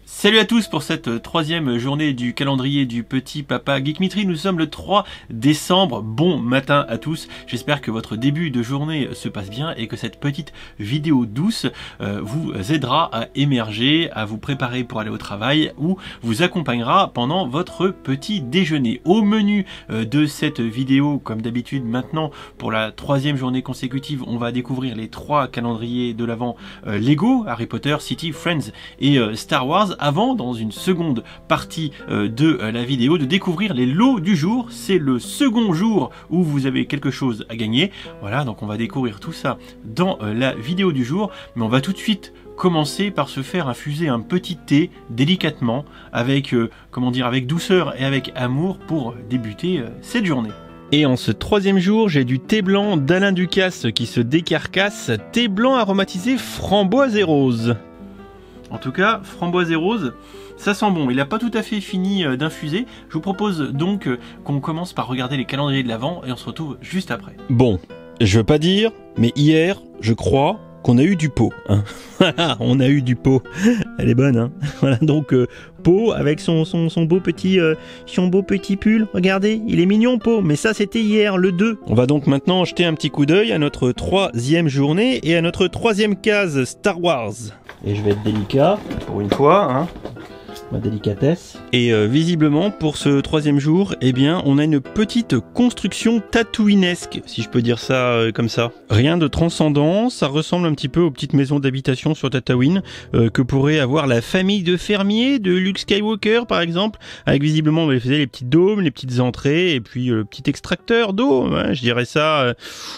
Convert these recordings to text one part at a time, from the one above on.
Salut à tous pour cette troisième journée du calendrier du petit papa Geekmitry. Nous sommes le 3 décembre. Bon matin à tous. J'espère que votre début de journée se passe bien et que cette petite vidéo douce vous aidera à émerger, à vous préparer pour aller au travail ou vous accompagnera pendant votre petit déjeuner. Au menu de cette vidéo, comme d'habitude maintenant, pour la troisième journée consécutive, on va découvrir les 3 calendriers de l'Avent Lego, Harry Potter, City, Friends et Star Wars. Avant, dans une seconde partie de la vidéo, de découvrir les lots du jour. C'est le second jour où vous avez quelque chose à gagner. Voilà, donc on va découvrir tout ça dans la vidéo du jour. Mais on va tout de suite commencer par se faire infuser un petit thé délicatement, avec, avec douceur et avec amour pour débuter cette journée. Et en ce troisième jour, j'ai du thé blanc d'Alain Ducasse qui se décarcasse, thé blanc aromatisé framboise et rose. En tout cas, framboise et rose, ça sent bon. Il n'a pas tout à fait fini d'infuser. Je vous propose donc qu'on commence par regarder les calendriers de l'Avent et on se retrouve juste après. Bon, je veux pas dire, mais hier, je crois qu'on a eu du pot. Hein. On a eu du pot. Elle est bonne, hein. Voilà, donc pot avec son beau petit pull. Regardez, il est mignon, pot. Mais ça, c'était hier, le 2. On va donc maintenant jeter un petit coup d'œil à notre troisième journée et à notre troisième case Star Wars. Et je vais être délicat, pour une fois, hein. Ma délicatesse. Et visiblement, pour ce troisième jour, eh bien, on a une petite construction tatooinesque, si je peux dire ça comme ça. Rien de transcendant, ça ressemble un petit peu aux petites maisons d'habitation sur Tatooine que pourrait avoir la famille de fermiers de Luke Skywalker, par exemple, avec visiblement, on faisait les petits dômes, les petites entrées, et puis le petit extracteur d'eau. Ouais, je dirais ça.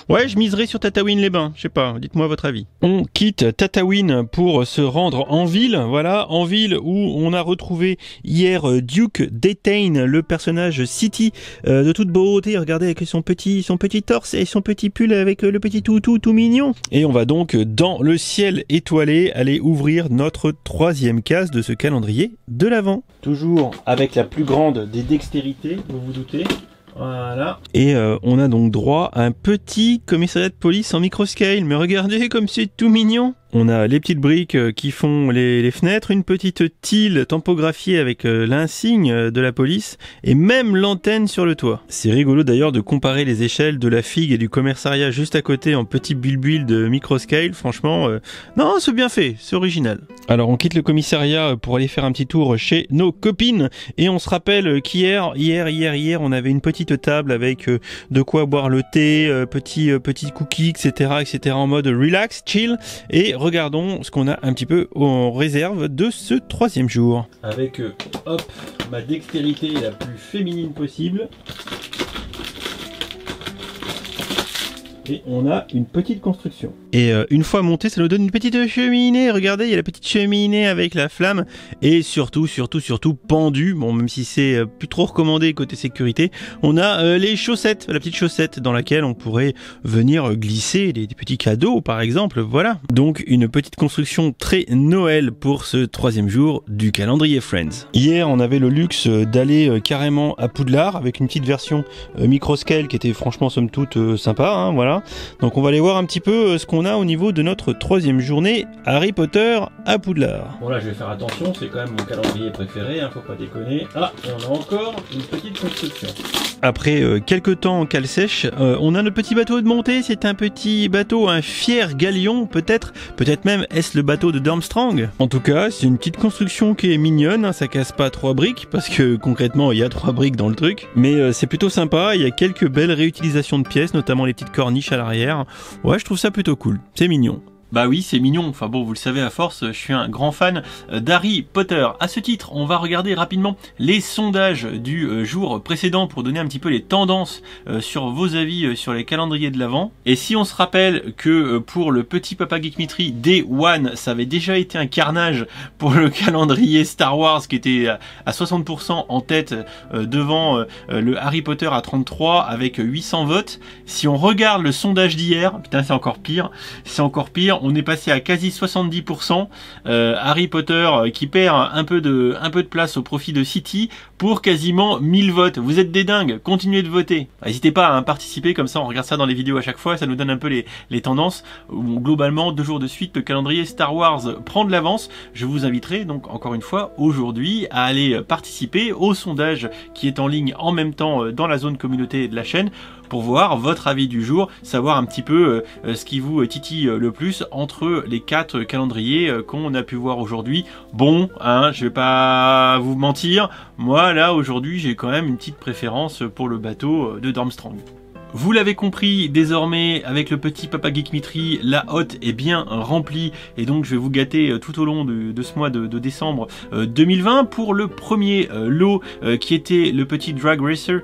Ouais, je miserais sur Tatooine-les-Bains. Je sais pas, dites-moi votre avis. On quitte Tatooine pour se rendre en ville, voilà, en ville où on a retrouvé hier Duke Daytane, le personnage City de toute beauté. Regardez avec son petit torse et son petit pull avec le petit toutou tout mignon. Et on va donc dans le ciel étoilé aller ouvrir notre troisième case de ce calendrier de l'Avent. Toujours avec la plus grande des dextérités, vous vous doutez. Voilà. Et on a donc droit à un petit commissariat de police en microscale. Mais regardez comme c'est tout mignon. On a les petites briques qui font les fenêtres, une petite tile tampographiée avec l'insigne de la police et même l'antenne sur le toit. C'est rigolo d'ailleurs de comparer les échelles de la figue et du commissariat juste à côté en petit bulbule de microscale. Franchement, non, c'est bien fait, c'est original. Alors on quitte le commissariat pour aller faire un petit tour chez nos copines et on se rappelle qu'hier, on avait une petite table avec de quoi boire le thé, petits cookies, etc. en mode relax, chill. Et regardons ce qu'on a un petit peu en réserve de ce troisième jour. Avec, ma dextérité la plus féminine possible. Et on a une petite construction. Et une fois monté, ça nous donne une petite cheminée. Regardez, il y a la petite cheminée avec la flamme. Et surtout pendu. Bon, même si c'est plus trop recommandé côté sécurité, on a les chaussettes, la petite chaussette dans laquelle on pourrait venir glisser des petits cadeaux, par exemple. Voilà. Donc une petite construction très Noël pour ce troisième jour du calendrier Friends. Hier, on avait le luxe d'aller carrément à Poudlard avec une petite version microscale qui était franchement somme toute sympa. Hein, voilà. Donc on va aller voir un petit peu ce qu'on a au niveau de notre troisième journée Harry Potter à Poudlard. Bon là je vais faire attention, c'est quand même mon calendrier préféré, hein, faut pas déconner. Ah, et on a encore une petite construction. Après quelques temps en cale sèche, on a notre petit bateau de montée. C'est un petit bateau, un fier galion peut-être même est-ce le bateau de Durmstrang. En tout cas c'est une petite construction qui est mignonne, hein, ça casse pas 3 briques parce que concrètement il y a 3 briques dans le truc. Mais c'est plutôt sympa, il y a quelques belles réutilisations de pièces, notamment les petites corniches à l'arrière. Ouais, je trouve ça plutôt cool, c'est mignon. Bah oui, c'est mignon. Enfin bon, vous le savez à force, je suis un grand fan d'Harry Potter. À ce titre, on va regarder rapidement les sondages du jour précédent pour donner un petit peu les tendances sur vos avis sur les calendriers de l'Avent. Et si on se rappelle que pour le petit papa Geekmitry, Day One, ça avait déjà été un carnage pour le calendrier Star Wars qui était à 60% en tête devant le Harry Potter à 33 avec 800 votes. Si on regarde le sondage d'hier, putain c'est encore pire, dire, on est passé à quasi 70%. Harry Potter qui perd un peu de place au profit de City pour quasiment 1000 votes. Vous êtes des dingues, continuez de voter. N'hésitez pas à participer, comme ça on regarde ça dans les vidéos à chaque fois, ça nous donne un peu les tendances. Globalement, 2 jours de suite, le calendrier Star Wars prend de l'avance. Je vous inviterai donc encore une fois aujourd'hui à aller participer au sondage qui est en ligne en même temps dans la zone communauté de la chaîne pour voir votre avis du jour, savoir un petit peu ce qui vous titille le plus entre les 4 calendriers qu'on a pu voir aujourd'hui. Bon, hein, je vais pas vous mentir, moi là aujourd'hui j'ai quand même une petite préférence pour le bateau de Darmstrang. Vous l'avez compris, désormais, avec le petit Papa Geekmitry, la hotte est bien remplie et donc je vais vous gâter tout au long de ce mois de décembre 2020 pour le premier lot qui était le petit Drag Racer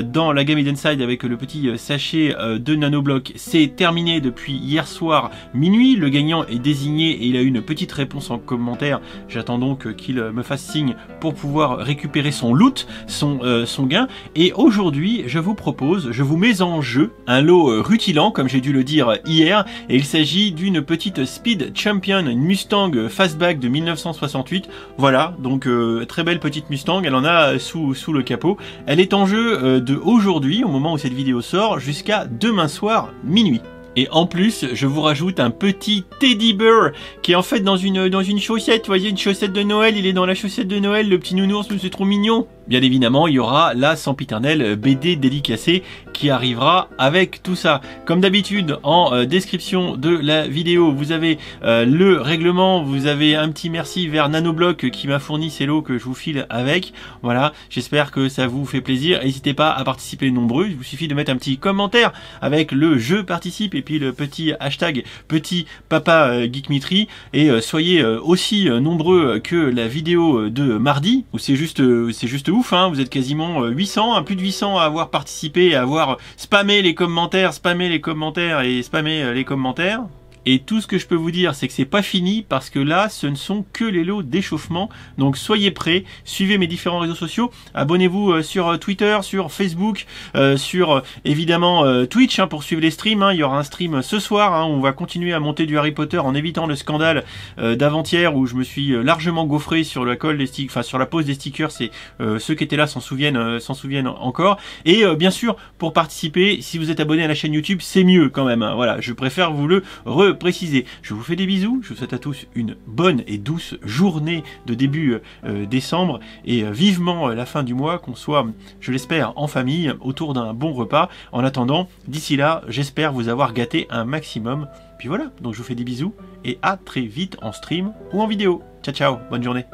dans la gamme Inside avec le petit sachet de nanoblocs. C'est terminé depuis hier soir minuit, le gagnant est désigné et il a eu une petite réponse en commentaire. J'attends donc qu'il me fasse signe pour pouvoir récupérer son loot, son gain. Et aujourd'hui, je vous propose, je vous mets en jeu un lot rutilant comme j'ai dû le dire hier, et il s'agit d'une petite Speed Champion, une Mustang Fastback de 1968. Voilà, donc très belle petite Mustang, elle en a sous le capot. Elle est en jeu de aujourd'hui, au moment où cette vidéo sort, jusqu'à demain soir minuit. Et en plus, je vous rajoute un petit Teddy Bear qui est en fait dans une chaussette. Vous voyez, une chaussette de Noël, il est dans la chaussette de Noël, le petit nounours, c'est trop mignon. Bien évidemment, il y aura la sempiternelle BD dédicacée qui arrivera avec tout ça. Comme d'habitude, en description de la vidéo, vous avez le règlement, vous avez un petit merci vers Nanobloc qui m'a fourni ces lots que je vous file avec. Voilà, j'espère que ça vous fait plaisir. N'hésitez pas à participer nombreux, il vous suffit de mettre un petit commentaire avec le je participe et puis le petit hashtag petit Papa Geekmitry, et soyez aussi nombreux que la vidéo de mardi où c'est juste ouf, hein, vous êtes quasiment 800, plus de 800 à avoir participé, à avoir spammé les commentaires et spammé les commentaires. Et tout ce que je peux vous dire, c'est que c'est pas fini parce que là, ce ne sont que les lots d'échauffement. Donc soyez prêts, suivez mes différents réseaux sociaux, abonnez-vous sur Twitter, sur Facebook, sur évidemment Twitch pour suivre les streams. Il y aura un stream ce soir, on va continuer à monter du Harry Potter en évitant le scandale d'avant-hier où je me suis largement gaufré sur la colle des stickers, enfin sur la pose des stickers. C'est ceux qui étaient là s'en souviennent encore. Et bien sûr, pour participer, si vous êtes abonné à la chaîne YouTube, c'est mieux quand même. Voilà, je préfère vous le préciser. Je vous fais des bisous, je vous souhaite à tous une bonne et douce journée de début décembre et vivement la fin du mois, qu'on soit, je l'espère, en famille autour d'un bon repas. En attendant, d'ici là, j'espère vous avoir gâté un maximum. Puis voilà, donc je vous fais des bisous et à très vite en stream ou en vidéo. Ciao ciao, bonne journée.